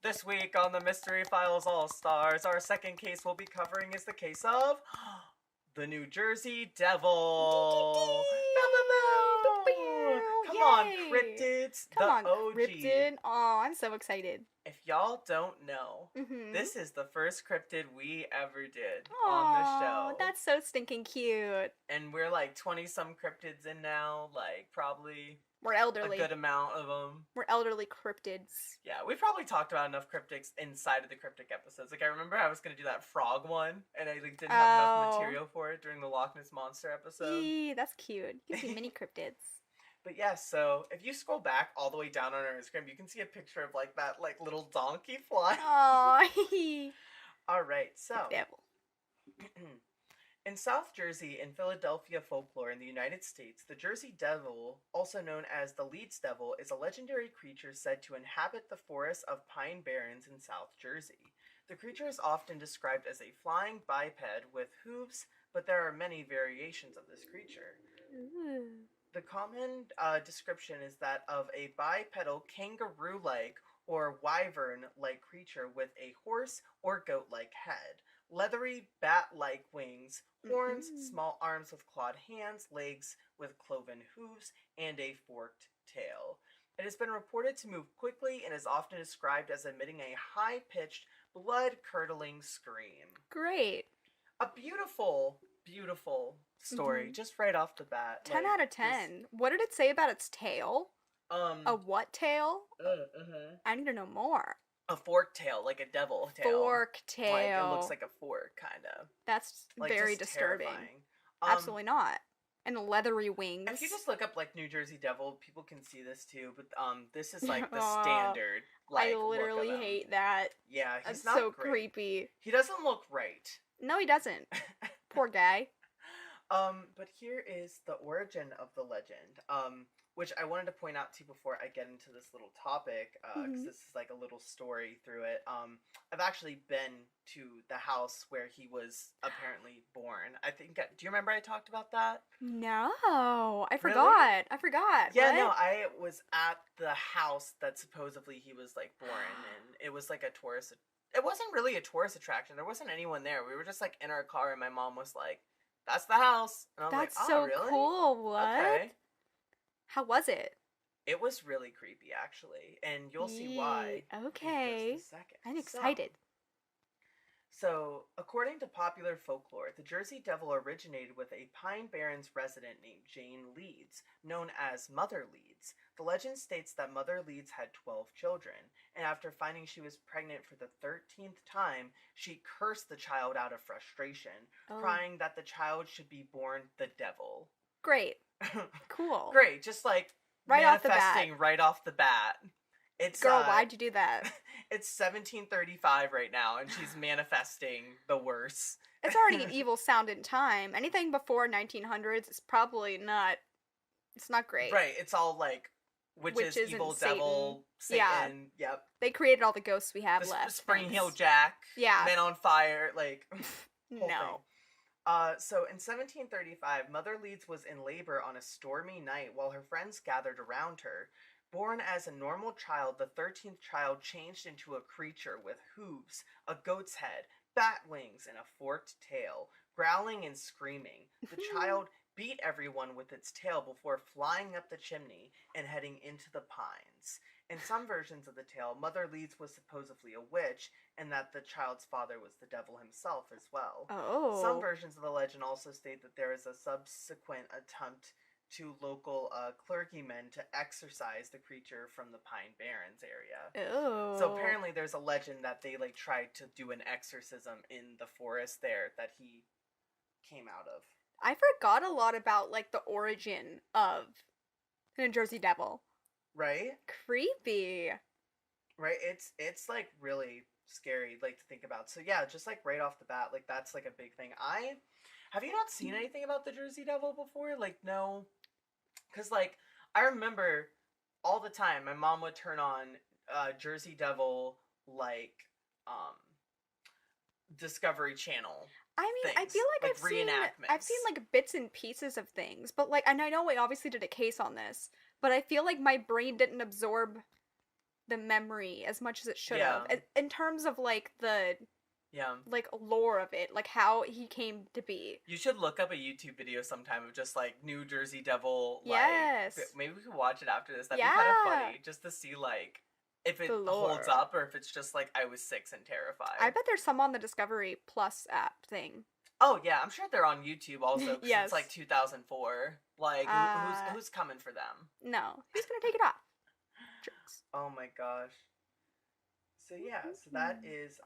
This week on the Mystery Files All Stars, our second case we'll be covering is the case of the New Jersey Devil. Come on, Yay! cryptids, Come the on, OG. Cryptid. Oh, I'm so excited. If y'all don't know, Mm-hmm. this is the first cryptid we ever did on the show. That's so stinking cute. And we're like 20 some cryptids in now, like probably We're elderly. a good amount of them. We're elderly cryptids. Yeah, we probably talked about enough cryptics inside of the cryptic episodes. Like, I remember I was going to do that frog one, and I like, didn't have enough material for it during the Loch Ness Monster episode. Yee, that's cute. You can see mini cryptids. But yeah, so if you scroll back all the way down on our Instagram, you can see a picture of like that like little donkey fly. Aww. Alright, so Devil. in South Jersey and Philadelphia folklore in the United States, the Jersey Devil, also known as the Leeds Devil, is a legendary creature said to inhabit the forests of Pine Barrens in South Jersey. The creature is often described as a flying biped with hooves, but there are many variations of this creature. Ooh. The common description is that of a bipedal kangaroo-like or wyvern-like creature with a horse or goat-like head, leathery bat-like wings, horns, small arms with clawed hands, legs with cloven hooves, and a forked tail. It has been reported to move quickly and is often described as emitting a high-pitched, blood-curdling scream. Great. A beautiful, beautiful story, just right off the bat. 10 like, out of 10. What did it say about its tail? A what tail? I need to know more. A forked tail, like a devil tail. Fork tail. Like, it looks like a fork, kind of. That's Like, very just disturbing. terrifying. Absolutely not. And the leathery wings. If you just look up, like, New Jersey Devil, people can see this too, but this is, like, the Aw, standard, like, I literally look of him. hate that. Yeah, he's That's not so great. creepy. He doesn't look right. No, he doesn't. Poor guy. But here is the origin of the legend, which I wanted to point out to you before I get into this little topic, because this is like a little story through it. I've actually been to the house where he was apparently born. I think, do you remember I talked about that? No, I forgot. Really? I forgot. Yeah, What? no, I was at the house that supposedly he was like born in. It was like a tourist. It wasn't really a tourist attraction. There wasn't anyone there. We were just like in our car, and my mom was like, "That's the house." And I was That's like, "Oh, so really? cool. What? Okay." How was it? It was really creepy, actually, and you'll see why. in Okay. just a second. I'm excited. So, according to popular folklore, the Jersey Devil originated with a Pine Barrens resident named Jane Leeds, known as Mother Leeds. The legend states that Mother Leeds had 12 children, and after finding she was pregnant for the 13th time, she cursed the child out of frustration, Oh. crying that the child should be born the devil. Great. Cool. Great, just like Right off the bat. manifesting right off the bat. It's Girl, why'd you do that? It's 1735 right now, and she's manifesting the worst. It's already an evil sound in time. Anything before 1900s is probably not. It's not great. Right, it's all like witches, Witches and evil Satan. devil, Yeah. Satan, yep. They created all the ghosts we have The left. Spring Heel thanks. Jack, Yeah. Men on Fire, like, whole No. thing. So in 1735, Mother Leeds was in labor on a stormy night while her friends gathered around her. Born as a normal child, the 13th child changed into a creature with hooves, a goat's head, bat wings, and a forked tail, growling and screaming. The child beat everyone with its tail before flying up the chimney and heading into the pines. In some versions of the tale, Mother Leeds was supposedly a witch, and that the child's father was the devil himself as well. Oh. Some versions of the legend also state that there is a subsequent attempt to local clergymen to exorcise the creature from the Pine Barrens area. Oh. So apparently there's a legend that they like tried to do an exorcism in the forest there that he came out of. I forgot a lot about like the origin of the New Jersey Devil. Right? Creepy. Right? It's like really scary like to think about. So yeah, just like right off the bat, like that's like a big thing. Have you not seen anything about the Jersey Devil before? Like, no. Because, like, I remember all the time my mom would turn on Jersey Devil, like, Discovery Channel. I mean, I things, feel like, like I've seen like bits and pieces of things, but like, and I know we obviously did a case on this, but I feel like my brain didn't absorb the memory as much as it should have. In terms of, like, the... Yeah. Like, lore of it. Like, how he came to be. You should look up a YouTube video sometime of just, like, New Jersey Devil, yes. like... Maybe we could watch it after this. That'd be kind of funny. Just to see, like, if it holds up or if it's just, like, I was 6 and terrified. I bet there's some on the Discovery Plus app thing. Oh, yeah. I'm sure they're on YouTube also. Because it's, like, 2004. Like, who's coming for them? No. Who's gonna take it off? Jerks. Oh, my gosh. So, yeah. So, that is,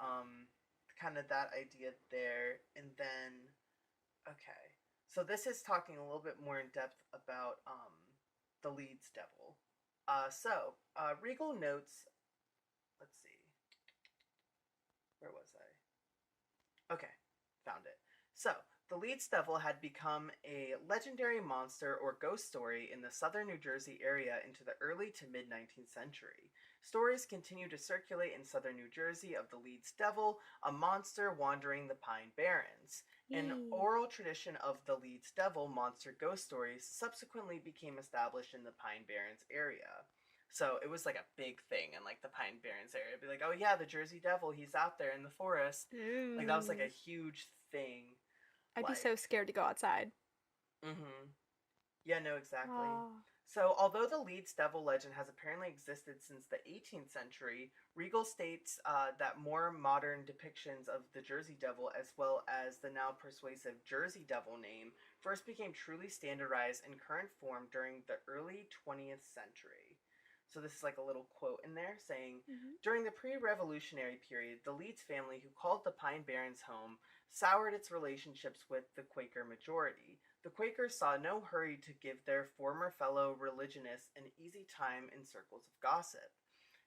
kind of that idea there. And then, okay, so this is talking a little bit more in depth about the Leeds Devil. Regal notes, let's see, where was I? Okay, found it. So the Leeds Devil had become a legendary monster or ghost story in the southern New Jersey area into the early to mid 19th century. Stories continue to circulate in southern New Jersey of the Leeds Devil, a monster wandering the Pine Barrens. An oral tradition of the Leeds Devil monster ghost stories subsequently became established in the Pine Barrens area. So it was like a big thing in like the Pine Barrens area. It'd be like, oh yeah, the Jersey Devil, he's out there in the forest. Like that was like a huge thing. I'd be so scared to go outside. Mm-hmm. Yeah, no, exactly. Oh. So, although the Leeds Devil legend has apparently existed since the 18th century, Regal states that more modern depictions of the Jersey Devil, as well as the now persuasive Jersey Devil name, first became truly standardized in current form during the early 20th century. So this is like a little quote in there saying, during the pre-revolutionary period, the Leeds family, who called the Pine Barrens home, soured its relationships with the Quaker majority. The Quakers saw no hurry to give their former fellow religionists an easy time in circles of gossip.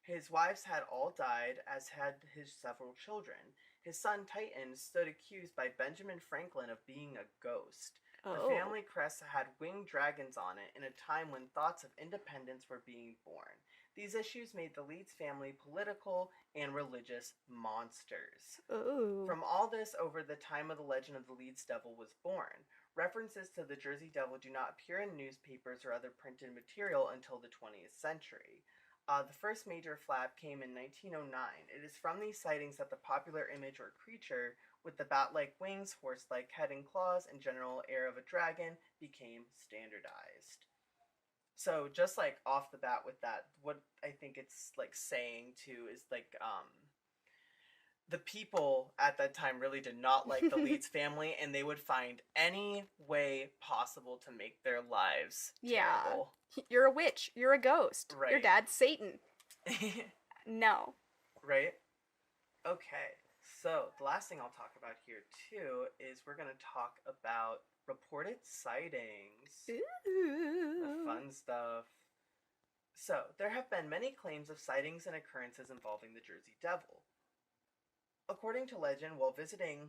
His wives had all died, as had his several children. His son Titan stood accused by Benjamin Franklin of being a ghost. The family crest had winged dragons on it in a time when thoughts of independence were being born. These issues made the Leeds family political and religious monsters. From all this over the time of the legend of the Leeds Devil was born. References to the Jersey Devil do not appear in newspapers or other printed material until the 20th century. The first major flap came in 1909. It is from these sightings that the popular image or creature, with the bat-like wings, horse-like head and claws, and general air of a dragon, became standardized. So, just like off the bat with that, what I think it's like saying too is like, the people at that time really did not like the Leeds family, and they would find any way possible to make their lives terrible. You're a witch. You're a ghost. Right. Your dad's Satan. No. Right? Okay. So, the last thing I'll talk about here, too, is we're going to talk about reported sightings. Ooh. The fun stuff. So, there have been many claims of sightings and occurrences involving the Jersey Devil. According to legend, while visiting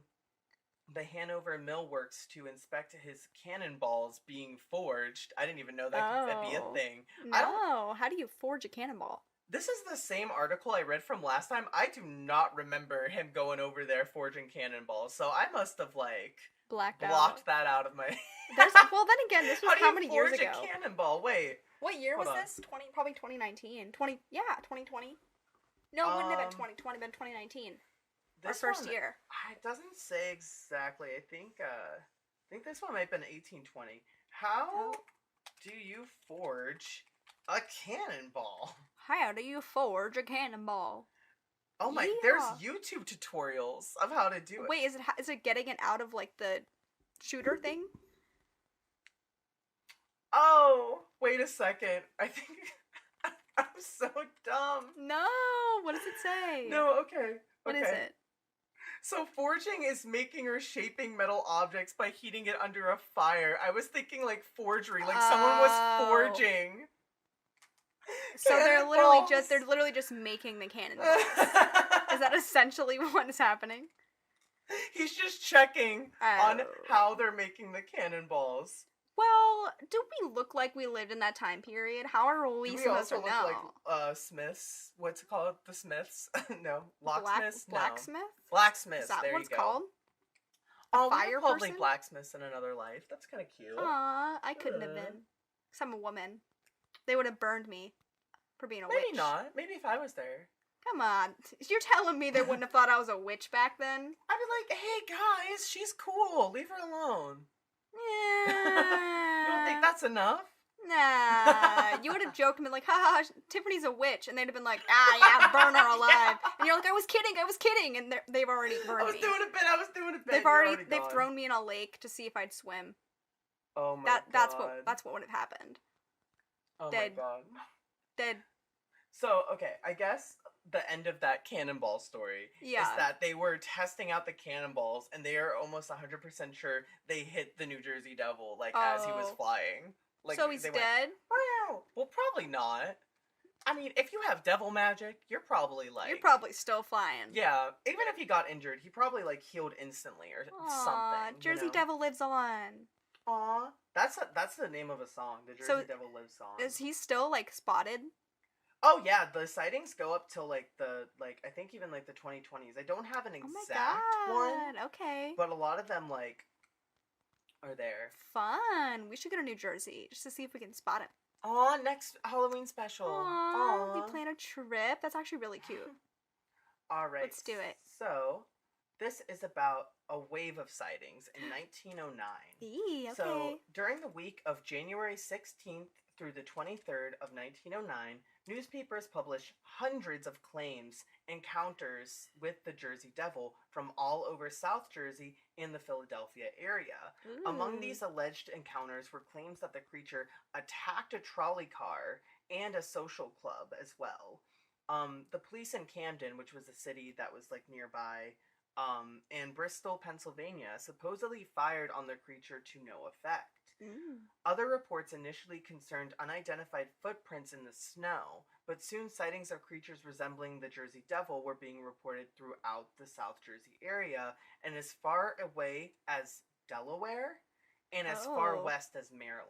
the Hanover Mill Works to inspect his cannonballs being forged, I didn't even know that could be a thing. No, how do you forge a cannonball? This is the same article I read from last time. I do not remember him going over there forging cannonballs, so I must have, like, blocked that out of my... Well, then again, this was how many years ago? How do you forge a cannonball? Wait. What year was this? Probably 2019. 2020. No, it wouldn't have been 2020, been 2019. Our first year. It doesn't say exactly. I think this one might have been 1820. How do you forge a cannonball? How do you forge a cannonball? Oh my! Yeah. There's YouTube tutorials of how to do it. Wait, is it getting it out of like the shooter thing? Oh, wait a second. I think I'm so dumb. No, what does it say? No, okay. What is it? So forging is making or shaping metal objects by heating it under a fire. I was thinking like forgery, like someone was forging. So they're literally just making the cannonballs. Is that essentially what is happening? He's just checking on how they're making the cannonballs. Well, do we look like we lived in that time period? How are we supposed to know? Do we also look like Smiths? What's it called? The Smiths? No. Locksmiths? Blacksmith? Blacksmiths. Is that there what it's you go. Called? Oh, we were probably blacksmiths in another life. That's kind of cute. Aw, I couldn't have been. Because I'm a woman. They would have burned me. for being a Maybe witch. not. Maybe if I was there. Come on. You're telling me they wouldn't have thought I was a witch back then? I'd be like, hey guys, she's cool. Leave her alone. You don't think Yeah. that's enough? Nah. You would have joked and been like, haha, Tiffany's a witch. And they'd have been like, yeah, burn her alive. And you're like, I was kidding. And they've already burned me. I was doing a bit. They've thrown me in a lake to see if I'd swim. Oh my god. That's what would have happened. Oh Dead. my god. Dead. So, okay, I guess the end of that cannonball story is that they were testing out the cannonballs and they are almost 100% sure they hit the New Jersey Devil, like, as he was flying. Like, so he's dead? Wow. Well, probably not. I mean, if you have devil magic, you're probably still flying. Yeah, even if he got injured, he probably, like, healed instantly or something. Jersey Devil lives on. Aw. That's the name of a song, the Jersey Devil Lives song. Is he still, like, spotted? Oh yeah, the sightings go up till I think even like the 2020s. I don't have an exact one. Okay. But a lot of them like are there. Fun. We should go to New Jersey just to see if we can spot him. Aw, next Halloween special. Aww. We plan a trip. That's actually really cute. All right. Let's do it. So, this is about a wave of sightings in 1909. Okay. So, during the week of January 16th through the 23rd of 1909, newspapers published hundreds of claims, encounters with the Jersey Devil from all over South Jersey and the Philadelphia area. Ooh. Among these alleged encounters were claims that the creature attacked a trolley car and a social club as well. The police in Camden, which was a city that was like nearby, and Bristol, Pennsylvania, supposedly fired on the creature to no effect. Other reports initially concerned unidentified footprints in the snow, but soon sightings of creatures resembling the Jersey Devil were being reported throughout the South Jersey area and as far away as Delaware and as far west as Maryland.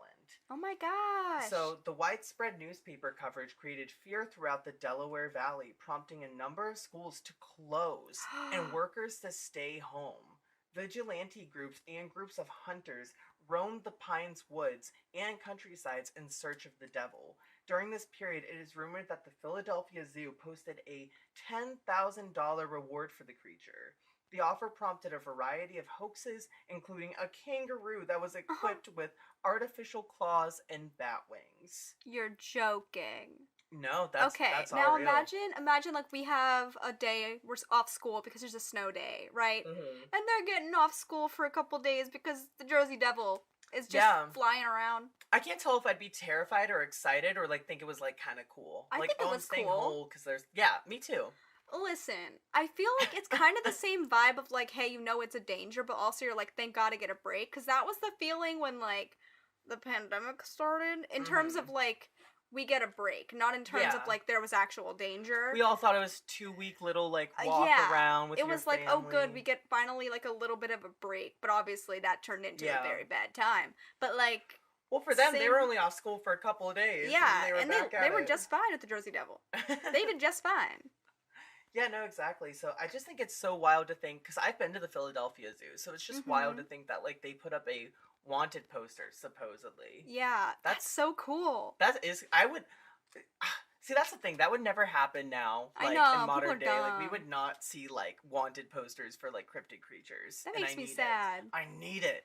Oh my gosh. So the widespread newspaper coverage created fear throughout the Delaware Valley, prompting a number of schools to close and workers to stay home. Vigilante groups and groups of hunters roamed the Pines woods and countrysides in search of the devil. During this period, it is rumored that the Philadelphia Zoo posted a $10,000 reward for the creature. The offer prompted a variety of hoaxes, including a kangaroo that was equipped with artificial claws and bat wings. You're joking. No, that's now all real. imagine like we have a day we're off school because there's a snow day, right? Mm-hmm. And they're getting off school for a couple days because the Jersey Devil is just flying around. I can't tell if I'd be terrified or excited or like think it was like kind of cool. I like, think it was staying cool. whole because there's me too. Listen, I feel like it's kind of the same vibe of like, hey, you know it's a danger, but also you're like, thank God to get a break, because that was the feeling when like the pandemic started. In terms of like, we get a break, not in terms of like there was actual danger. We all thought it was 2-week little like walk around with your family. It was like, oh good, we get finally like a little bit of a break, but obviously that turned into a very bad time. But like, well, for them, they were only off school for a couple of days. Yeah, and they were just fine at the Jersey Devil. They did just fine. Yeah, no, exactly. So I just think it's so wild to think, because I've been to the Philadelphia Zoo, so it's just wild to think that like they put up a wanted poster supposedly. Yeah, that's so cool. I would see, that's the thing that would never happen now. Like, I know, in modern day, dumb. like we would not see like wanted posters for like cryptid creatures. That makes me sad. I need it.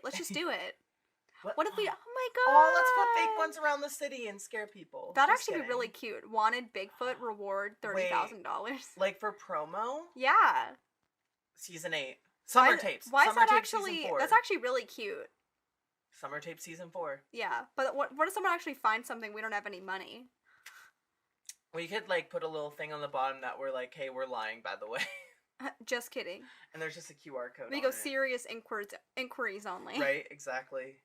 Let's just do it. What if we? Oh my god! Oh, let's put fake ones around the city and scare people. That'd actually be really cute. Wanted Bigfoot reward $30,000. Like for promo? Yeah. Season 8. Summer tapes. Why Summer is that tape actually? season 4. That's actually really cute. Summer tape season 4. Yeah, but what if someone actually finds something, we don't have any money? We could like put a little thing on the bottom that we're like, hey, we're lying, by the way. Just kidding. And there's just a QR code. We go serious inquiries only. Right, exactly.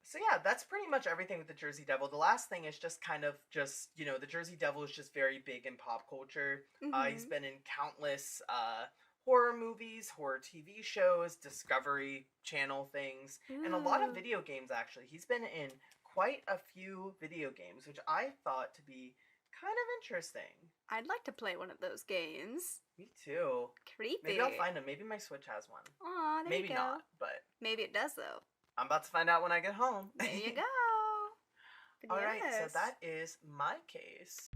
So yeah, that's pretty much everything with the Jersey Devil. The last thing is just kind of just, you know, the Jersey Devil is just very big in pop culture. He's been in countless horror movies, horror TV shows, Discovery Channel things, and a lot of video games actually. He's been in quite a few video games, which I thought to be kind of interesting. I'd like to play one of those games. Me too. Creepy. Maybe I'll find him. Maybe my Switch has one. Aw, there Maybe you go. not, but maybe it does though. I'm about to find out when I get home. There you go. All right, so Yes. that is my case.